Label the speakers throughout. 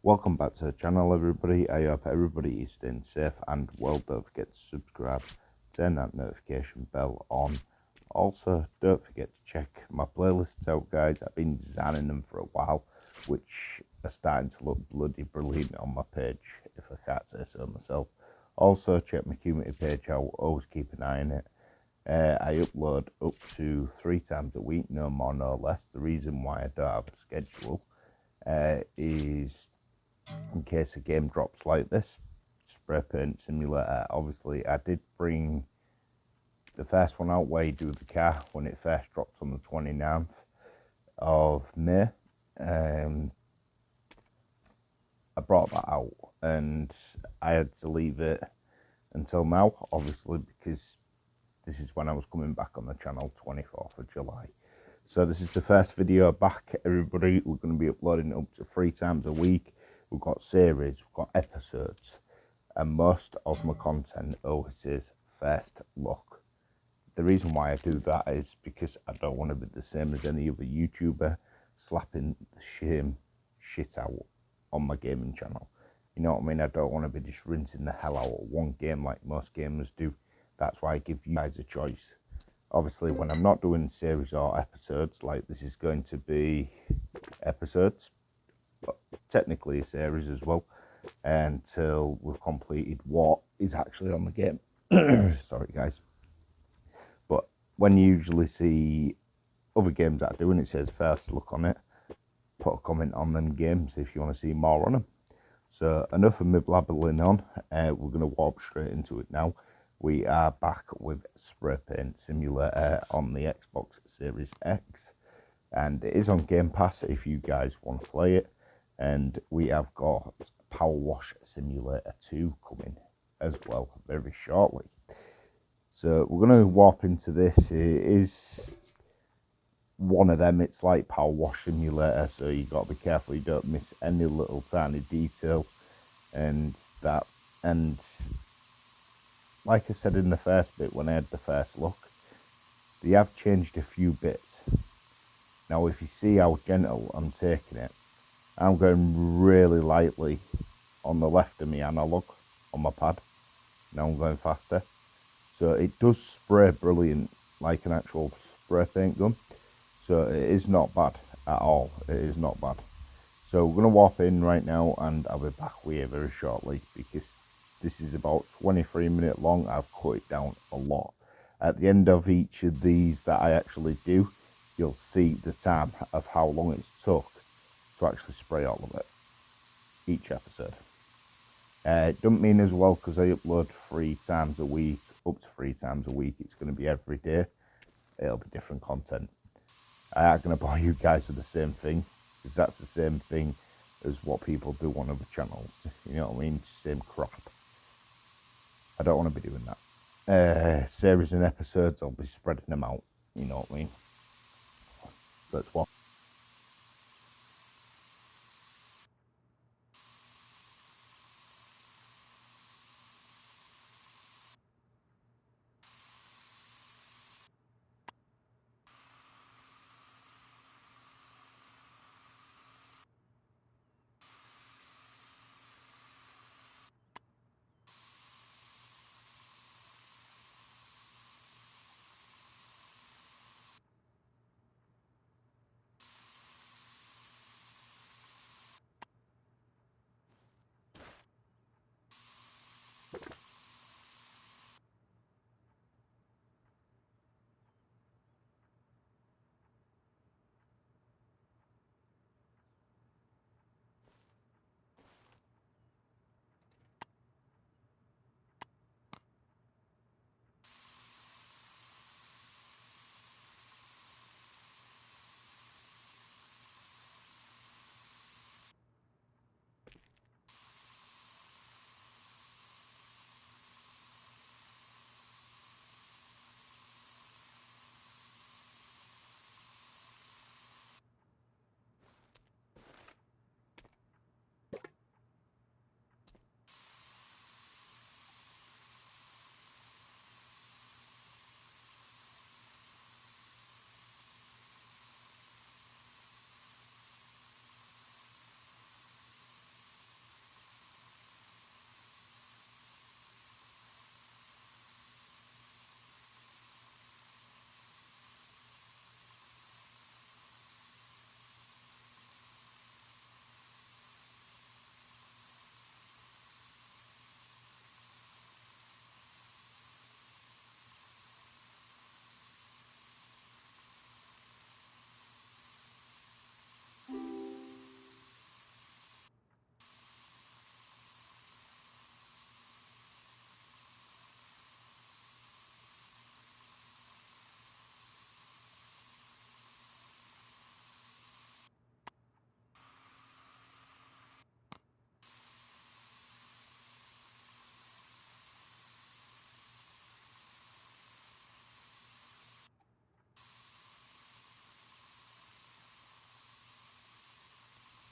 Speaker 1: Welcome back to the channel, everybody. I hope everybody is staying safe and well. Don't forget to subscribe, turn that notification bell on. Also, don't forget to check my playlists out, guys. I've been designing them for a while, which are starting to look bloody brilliant on my page, if I can't say so myself. Also, check my community page out. Always keep an eye on it. I upload up to 3 times a week, no more, no less. The reason why I don't have a schedule is in case a game drops like this, Spray Paint Simulator. Obviously, I did bring the first one out where you do the car when it first dropped on the 29th of May. I brought that out and I had to leave it until now, obviously, because this is when I was coming back on the channel, 24th of July. So this is the first video back, everybody. We're going to be uploading up to 3 times a week. We've got series, we've got episodes, and most of my content always says first look. The reason why I do that is because I don't want to be the same as any other YouTuber slapping the same shit out on my gaming channel. You know what I mean? I don't want to be just rinsing the hell out of one game like most gamers do. That's why I give you guys a choice. Obviously, when I'm not doing series or episodes, like this is going to be episodes, but technically a series as well, until we've completed what is actually on the game. Sorry guys. But when you usually see other games that I do and it says first look on it, put a comment on them games if you want to see more on them. So enough of me blabbering on. We're going to warp straight into it now. We are back with Spray Paint Simulator on the Xbox Series X, and it is on Game Pass if you guys want to play it. And we have got Power Wash Simulator 2 coming as well very shortly. So we're going to warp into this. It is one of them. It's like Power Wash Simulator, so you got to be careful you don't miss any little tiny detail and that. And like I said in the first bit when I had the first look, they have changed a few bits. Now if you see how gentle I'm taking it, I'm going really lightly on the left of me analog on my pad. Now I'm going faster. So it does spray brilliant like an actual spray paint gun. So it is not bad at all. It is not bad. So we're going to warp in right now and I'll be back with you very shortly because this is about 23 minutes long. I've cut it down a lot. At the end of each of these that I actually do, you'll see the time of how long it took to actually spray all of it, each episode. It doesn't mean as well because I upload 3 times a week, up to 3 times a week, it's going to be every day. It'll be different content. I ain't going to bore you guys with the same thing, because that's the same thing as what people do on other channels. You know what I mean? Same crap. I don't want to be doing that. Series and episodes, I'll be spreading them out. You know what I mean? So it's what.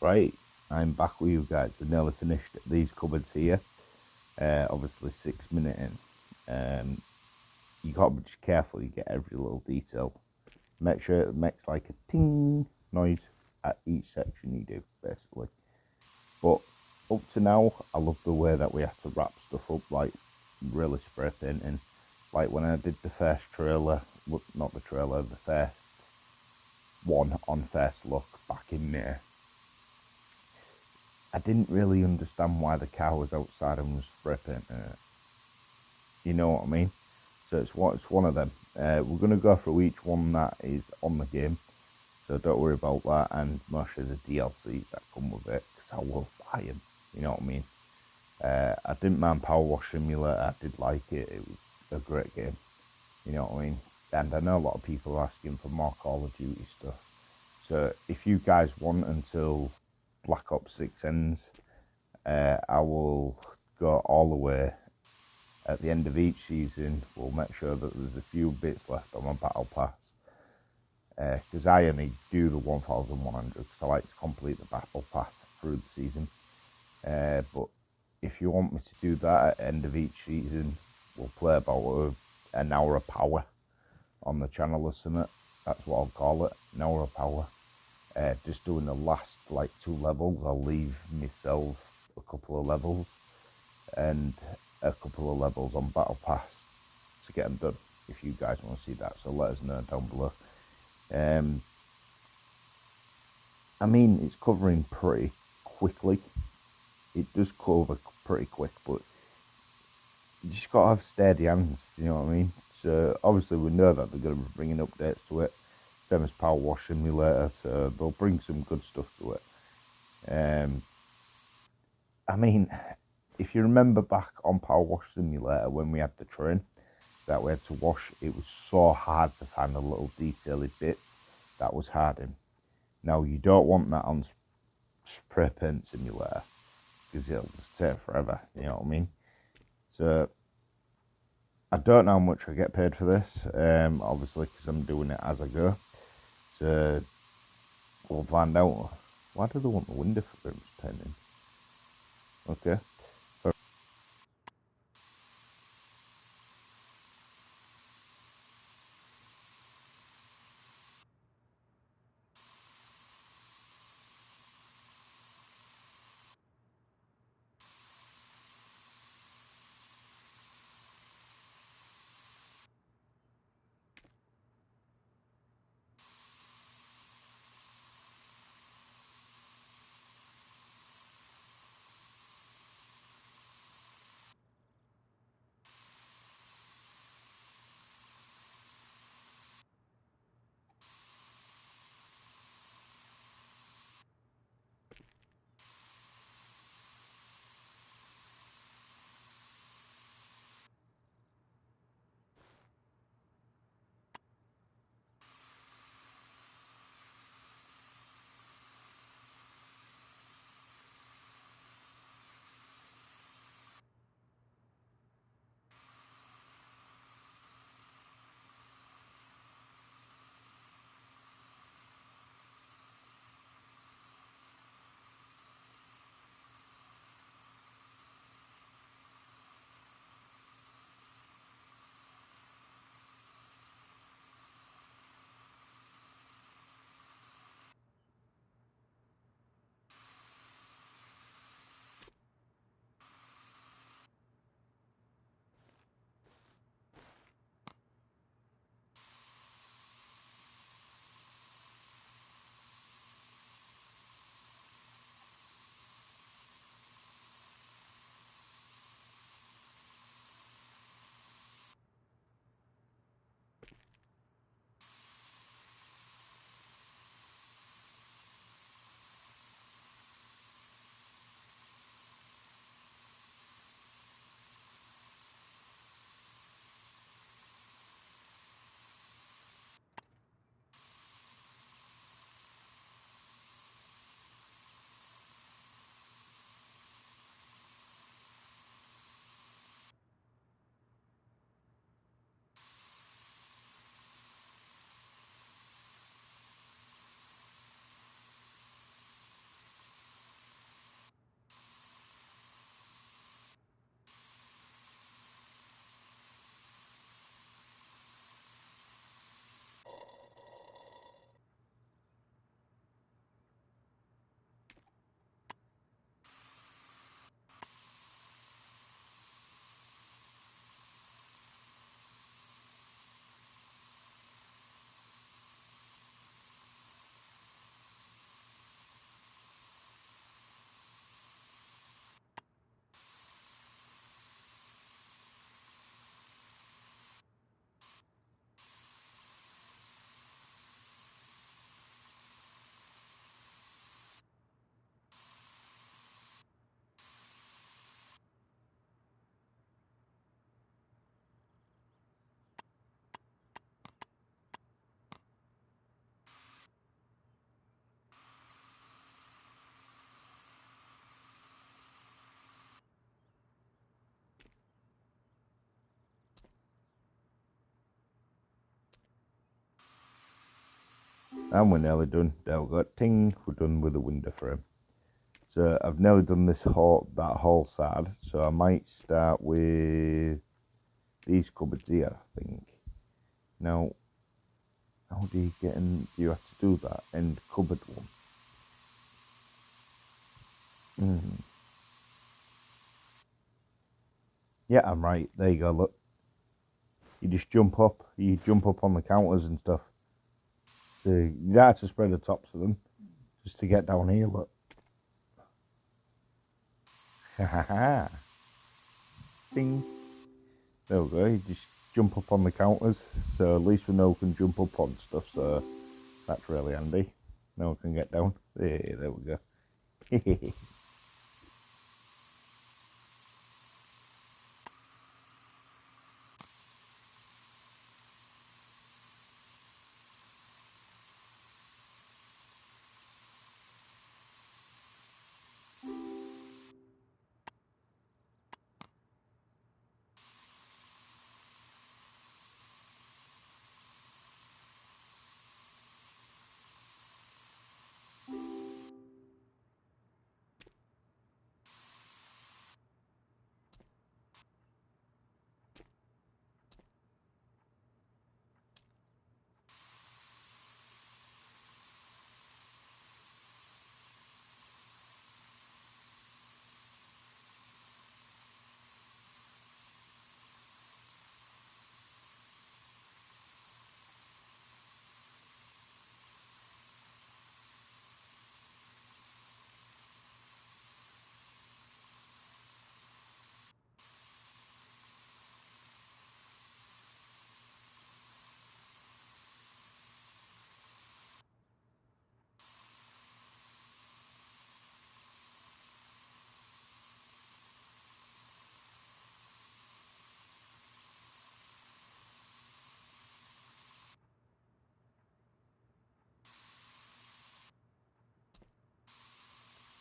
Speaker 1: Right, I'm back with you guys. I nearly finished these cupboards here. Obviously 6 minutes in. You gotta be just careful, you get every little detail. Make sure it makes like a ting noise at each section you do, basically. But up to now, I love the way that we have to wrap stuff up, like really spray painting. Like when I did the first trailer, not the trailer, the first one on First Look back in May. I didn't really understand why the car was outside and was spray painting it. You know what I mean? So it's one of them. We're going to go through each one that is on the game. So don't worry about that. And most of the DLCs that come with it, because I will buy them. You know what I mean? I didn't mind Power Wash Simulator. I did like it. It was a great game. You know what I mean? And I know a lot of people are asking for more Call of Duty stuff. So if you guys want until Black Ops 6 ends, I will go all the way. At the end of each season, we'll make sure that there's a few bits left on my battle pass. Because I only do the 1100 because I like to complete the battle pass through the season. But if you want me to do that at the end of each season, we'll play about an hour of power on the channel or something. That's what I'll call it, an hour of power. Just doing the last like 2 levels. I'll leave myself a couple of levels and a couple of levels on battle pass to get them done, if you guys want to see that. So let us know down below. I mean, it's covering pretty quickly. It does cover pretty quick, but you just gotta have steady hands, you know what I mean? So obviously we know that they're going to be bringing updates to it, same as Power Wash Simulator, so they'll bring some good stuff to it. I mean, if you remember back on Power Wash Simulator when we had the train that we had to wash, it was so hard to find a little detailed bit that was hardened. Now you don't want that on Spray Paint Simulator because it'll just take forever, you know what I mean? So I don't know how much I get paid for this, obviously because I'm doing it as I go. So we'll find out. Why do they want the window frames painting? Okay. And we're nearly done. There we go. Ting, we're done with the window frame. So I've nearly done that whole side. So I might start with these cupboards here, I think. Now, how do you get in? Do you have to do that in cupboard one? Yeah, I'm right. There you go, look. You just jump up. You jump up on the counters and stuff. So you don't have to spread the tops of them. Just to get down here, look. Ha ha ha. Ding. There we go. You just jump up on the counters. So at least we know we can jump up on stuff. So that's really handy. Now we can get down. There we go.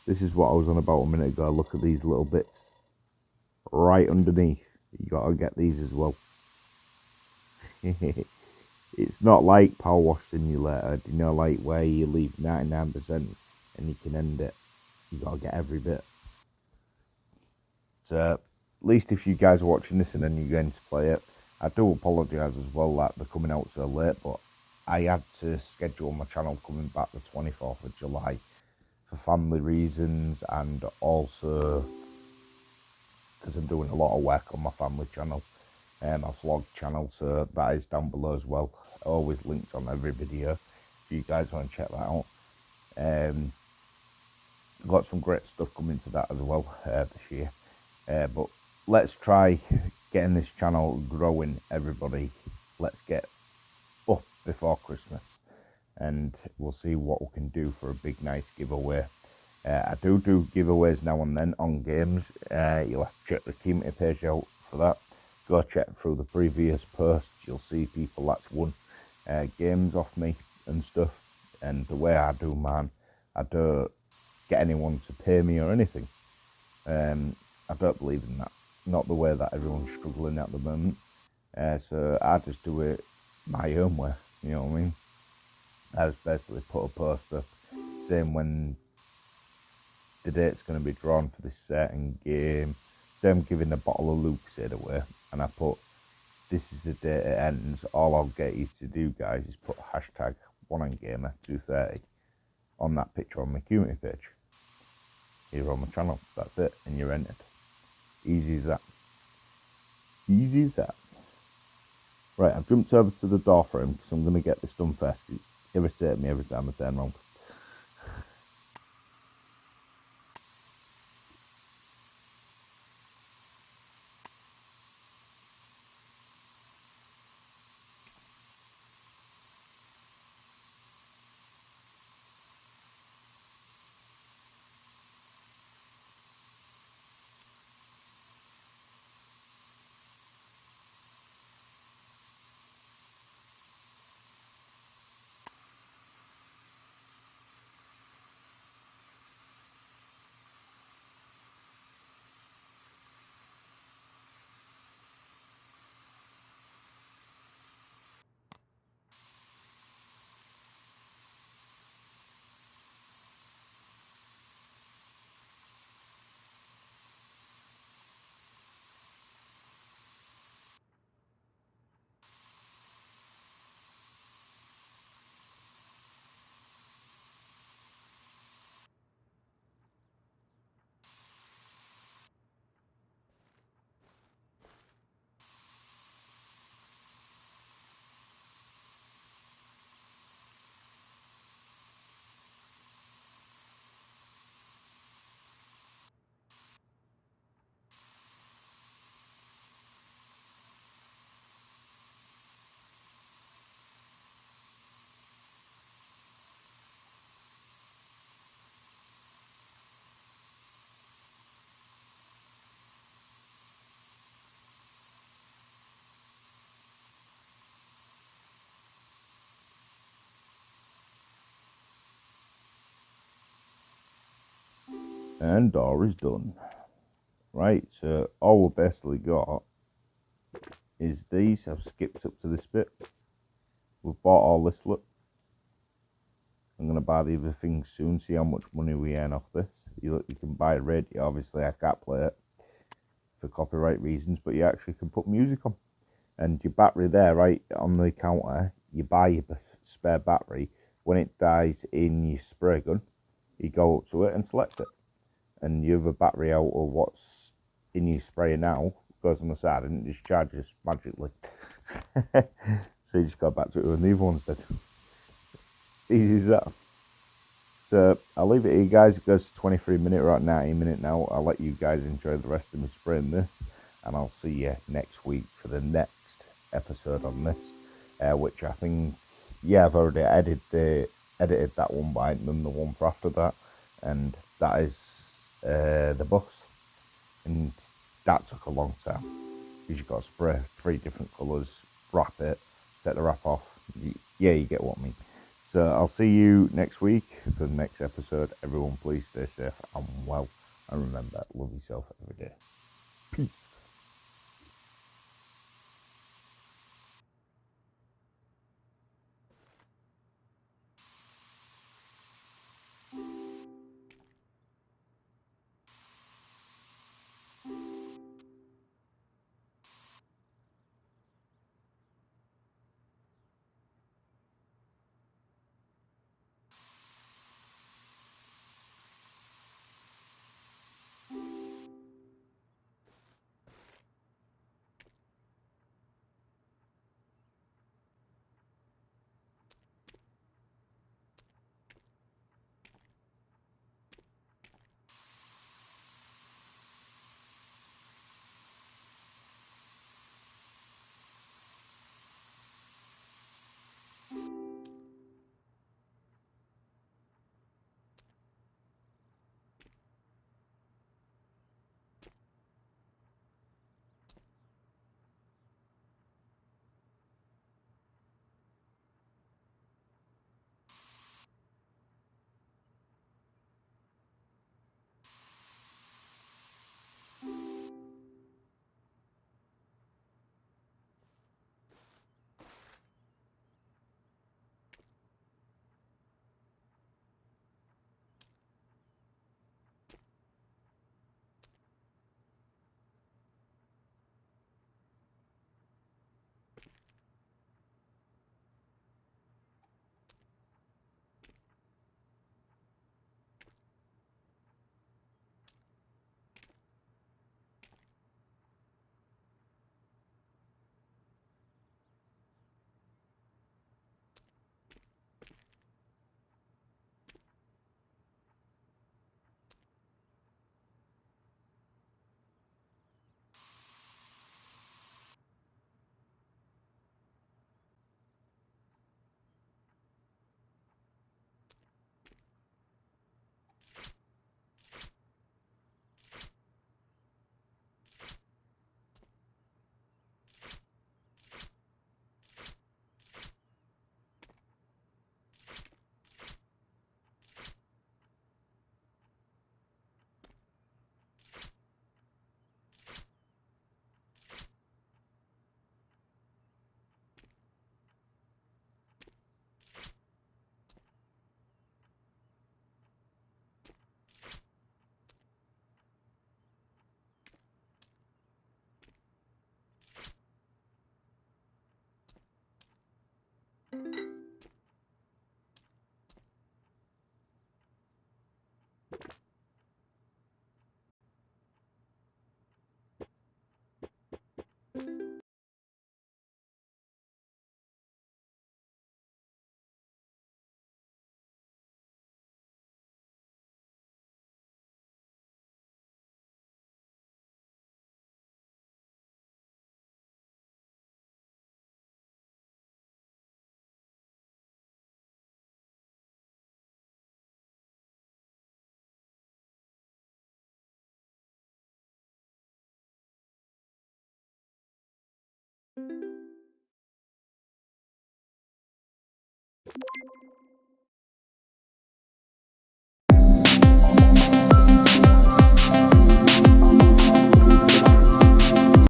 Speaker 1: This is what I was on about a minute ago. Look at these little bits right underneath. You gotta get these as well. It's not like power wash simulator, you know, like where you leave 99% and you can end it. You gotta get every bit. So at least if you guys are watching this and then you're going to play it, I do apologise as well that they're coming out so late, but I had to schedule my channel coming back the 24th of July for family reasons, and also because I'm doing a lot of work on my family channel, my vlog channel, so that is down below as well. Always linked on every video if you guys want to check that out. Got some great stuff coming to that as well this year, but let's try getting this channel growing, everybody. Let's get up before Christmas and we'll see what we can do for a big nice giveaway. I do giveaways now and then on games. You'll have to check the community page out for that. Go check through the previous posts. You'll see people that's won games off me and stuff. And the way I do mine, I don't get anyone to pay me or anything. I don't believe in that. Not the way that everyone's struggling at the moment. So I just do it my own way. You know what I mean? I just basically put a post up saying when the date's going to be drawn for this certain game. So I'm giving a bottle of Lucozade away, and I put, this is the date it ends. All I'll get you to do, guys, is put hashtag 1ongamer230 on that picture on my community page here on my channel. That's it, and you're entered. Easy as that. Easy as that. Right, I've jumped over to the door frame because I'm going to get this done first. It irritates me every time I turn around. And door is done. Right, so all we've basically got is these. I've skipped up to this bit. We've bought all this, look. I'm going to buy the other things soon, see how much money we earn off this. You can buy a radio, obviously I can't play it for copyright reasons, but you actually can put music on. And your battery there, right on the counter, you buy your spare battery. When it dies in your spray gun, you go up to it and select it. And your other battery out of what's in your sprayer now goes on the side and it just charges magically. So you just go back to it when the other one's dead. Easy as that. So I'll leave it here, guys. It goes to 23 minutes, right, 19 minutes now. I'll let you guys enjoy the rest of me spraying this, and I'll see you next week for the next episode on this, which I think, yeah, I've already edited that one, but I ain't done the one for after that, and that is the bus, and that took a long time, because you've got to spray 3 different colours, wrap it, set the wrap off. Yeah, you get what I mean. So I'll see you next week for the next episode. Everyone, please stay safe and well, and remember, love yourself every day. Peace.